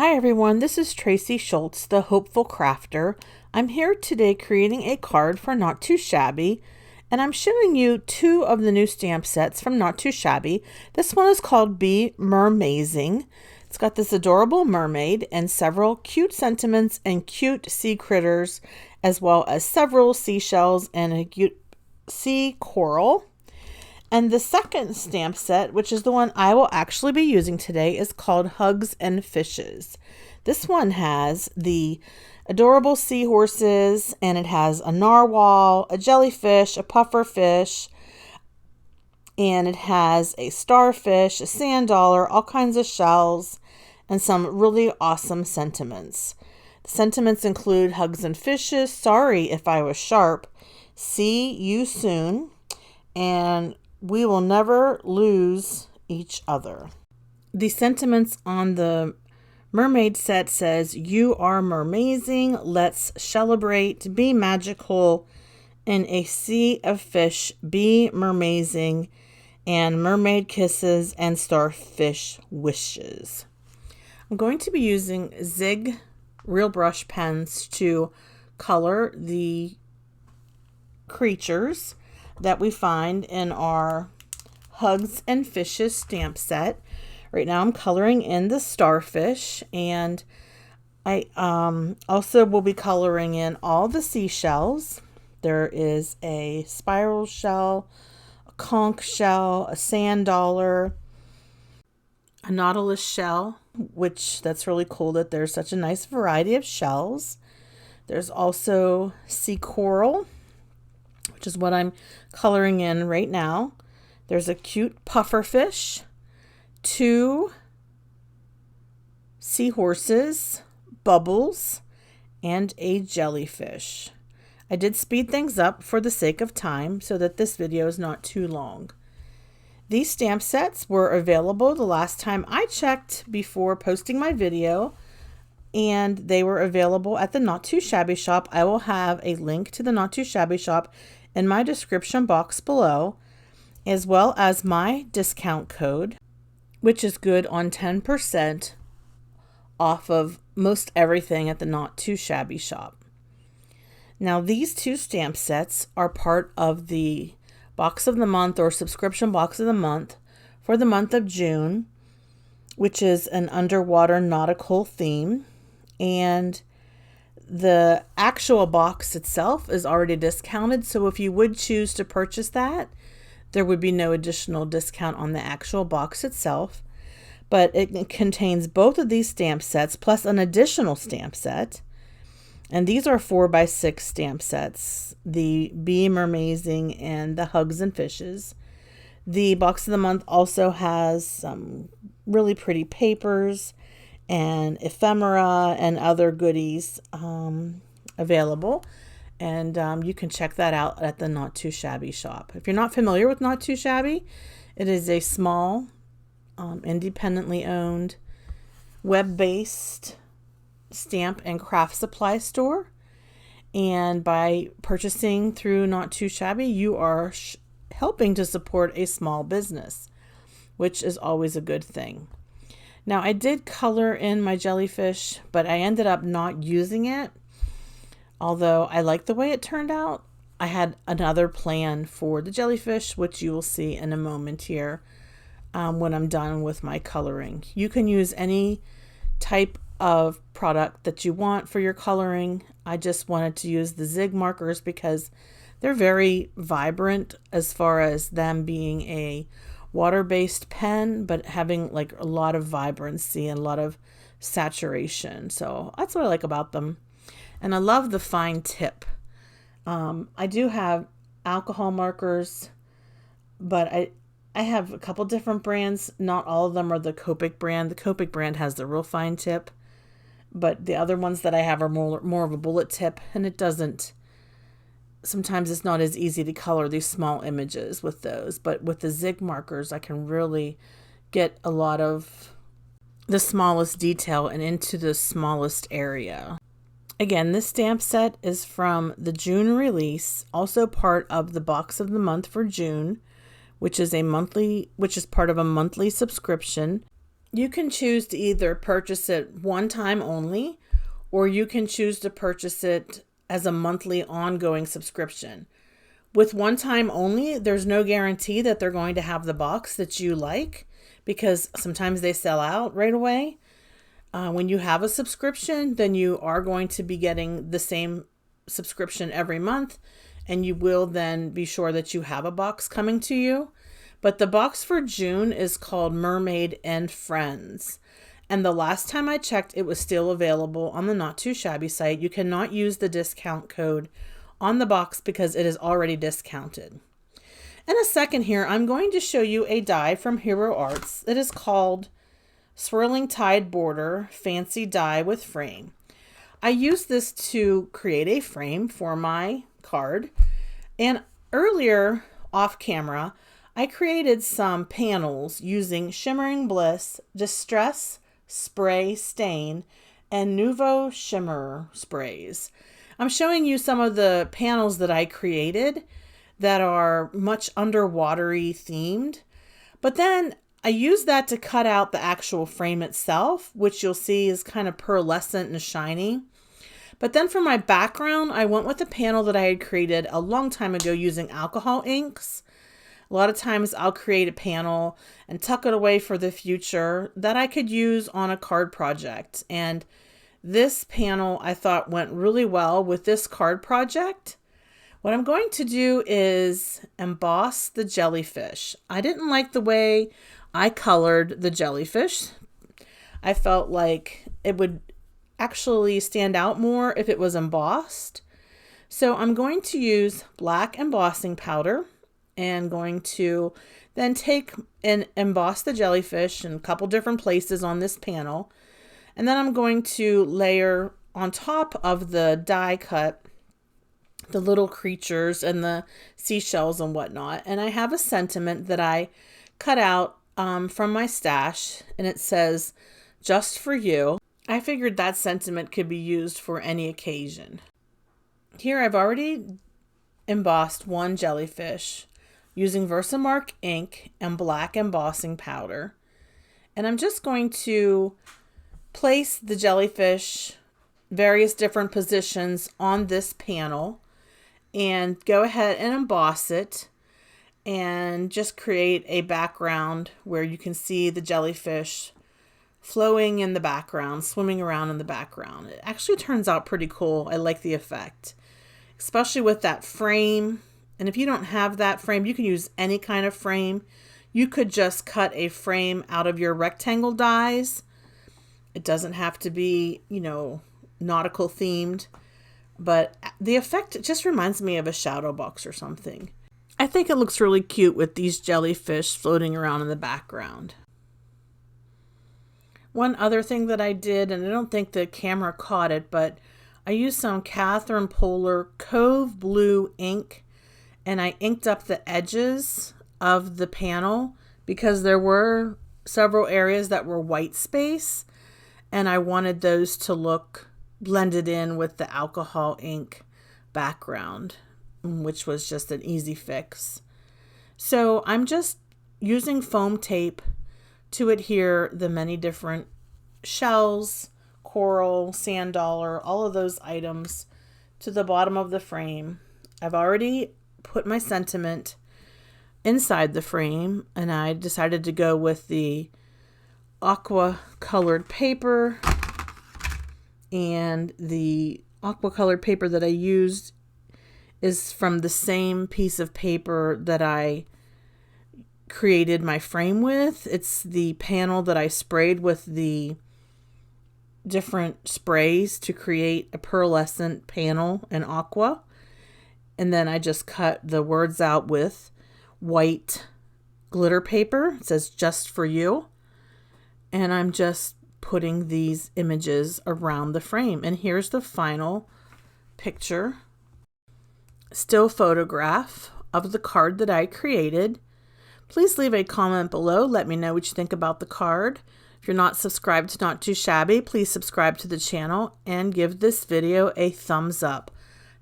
Hi everyone, this is Tracy Schultz, the Hopeful Crafter. I'm here today creating a card for Not2Shabby, and I'm showing you two of the new stamp sets from Not2Shabby. This one is called Be Mermazing. It's got this adorable mermaid and several cute sentiments and cute sea critters, as well as several seashells and a cute sea coral. And the second stamp set, which is the one I will actually be using today, is called Hugs and Fishes. This one has the adorable seahorses, and it has a narwhal, a jellyfish, a pufferfish, and it has a starfish, a sand dollar, all kinds of shells, and some really awesome sentiments. The sentiments include hugs and fishes, sorry if I was sharp, see you soon, and we will never lose each other. The sentiments on the mermaid set says, you are mermazing, let's celebrate, be magical, in a sea of fish, be mermazing, and mermaid kisses and starfish wishes. I'm going to be using Zig Real Brush pens to color the creatures that we find in our Hugs and Fishes stamp set. Right now I'm coloring in the starfish, and I also will be coloring in all the seashells. There is a spiral shell, a conch shell, a sand dollar, a nautilus shell, which that's really cool that there's such a nice variety of shells. There's also sea coral, which is what I'm coloring in right now. There's a cute pufferfish, two seahorses, bubbles, and a jellyfish. I did speed things up for the sake of time so that this video is not too long. These stamp sets were available the last time I checked before posting my video, and they were available at the Not2Shabby shop. I will have a link to the Not2Shabby shop in my description box below, as well as my discount code, which is good on 10% off of most everything at the Not2Shabby shop. Now, these two stamp sets are part of the box of the month or subscription box of the month for the month of June, which is an underwater nautical theme. And the actual box itself is already discounted, so if you would choose to purchase that, there would be no additional discount on the actual box itself. But it contains both of these stamp sets plus an additional stamp set. And these are 4x6 stamp sets, the Be Mermazing and the Hugs and Fishes. The box of the month also has some really pretty papers and ephemera and other goodies available. And you can check that out at the Not2Shabby shop. If you're not familiar with Not2Shabby, it is a small, independently owned, web-based stamp and craft supply store. And by purchasing through Not2Shabby, you are helping to support a small business, which is always a good thing. Now, I did color in my jellyfish, but I ended up not using it. Although I like the way it turned out, I had another plan for the jellyfish, which you will see in a moment here when I'm done with my coloring. You can use any type of product that you want for your coloring. I just wanted to use the Zig markers because they're very vibrant as far as them being a water-based pen, but having like a lot of vibrancy and a lot of saturation. So that's what I like about them. And I love the fine tip. I do have alcohol markers, but I have a couple different brands. Not all of them are the Copic brand. The Copic brand has the real fine tip, but the other ones that I have are more of a bullet tip, and it doesn't, sometimes it's not as easy to color these small images with those. But with the Zig markers, I can really get a lot of the smallest detail and into the smallest area. Again, this stamp set is from the June release, also part of the box of the month for June, which is part of a monthly subscription. You can choose to either purchase it one time only, or you can choose to purchase it as a monthly ongoing subscription. With one time only, there's no guarantee that they're going to have the box that you like, because sometimes they sell out right away. When you have a subscription, then you are going to be getting the same subscription every month, and you will then be sure that you have a box coming to you. But the box for June is called Mermaid and Friends. And the last time I checked, it was still available on the Not2Shabby site. You cannot use the discount code on the box because it is already discounted. In a second here, I'm going to show you a die from Hero Arts. It is called Swirling Tide Border Fancy Die with Frame. I used this to create a frame for my card. And earlier off camera, I created some panels using Shimmering Bliss, Distress Spray Stain, and Nouveau Shimmer sprays. I'm showing you some of the panels that I created that are much underwatery themed. But then I used that to cut out the actual frame itself, which you'll see is kind of pearlescent and shiny. But then for my background, I went with a panel that I had created a long time ago using alcohol inks. A lot of times I'll create a panel and tuck it away for the future that I could use on a card project. And this panel I thought went really well with this card project. What I'm going to do is emboss the jellyfish. I didn't like the way I colored the jellyfish. I felt like it would actually stand out more if it was embossed. So I'm going to use black embossing powder and going to then take and emboss the jellyfish in a couple different places on this panel. And then I'm going to layer on top of the die cut the little creatures and the seashells and whatnot. And I have a sentiment that I cut out from my stash, and it says, "Just for you." I figured that sentiment could be used for any occasion. Here I've already embossed one jellyfish using Versamark ink and black embossing powder. And I'm just going to place the jellyfish various different positions on this panel and go ahead and emboss it and just create a background where you can see the jellyfish flowing in the background, swimming around in the background. It actually turns out pretty cool. I like the effect, especially with that frame. And if you don't have that frame, you can use any kind of frame. You could just cut a frame out of your rectangle dies. It doesn't have to be, nautical themed, but the effect just reminds me of a shadow box or something. I think it looks really cute with these jellyfish floating around in the background. One other thing that I did, and I don't think the camera caught it, but I used some Catherine Polar Cove Blue ink, and I inked up the edges of the panel because there were several areas that were white space, and I wanted those to look blended in with the alcohol ink background, which was just an easy fix. So I'm just using foam tape to adhere the many different shells, coral, sand dollar, all of those items to the bottom of the frame. I've already put my sentiment inside the frame, and I decided to go with the aqua colored paper, and the aqua colored paper that I used is from the same piece of paper that I created my frame with. It's the panel that I sprayed with the different sprays to create a pearlescent panel in aqua. And then I just cut the words out with white glitter paper. It says "Just for you." And I'm just putting these images around the frame. And here's the final picture, still photograph of the card that I created. Please leave a comment below. Let me know what you think about the card. If you're not subscribed to Not2Shabby, please subscribe to the channel and give this video a thumbs up.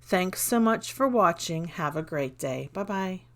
Thanks so much for watching. Have a great day. Bye-bye.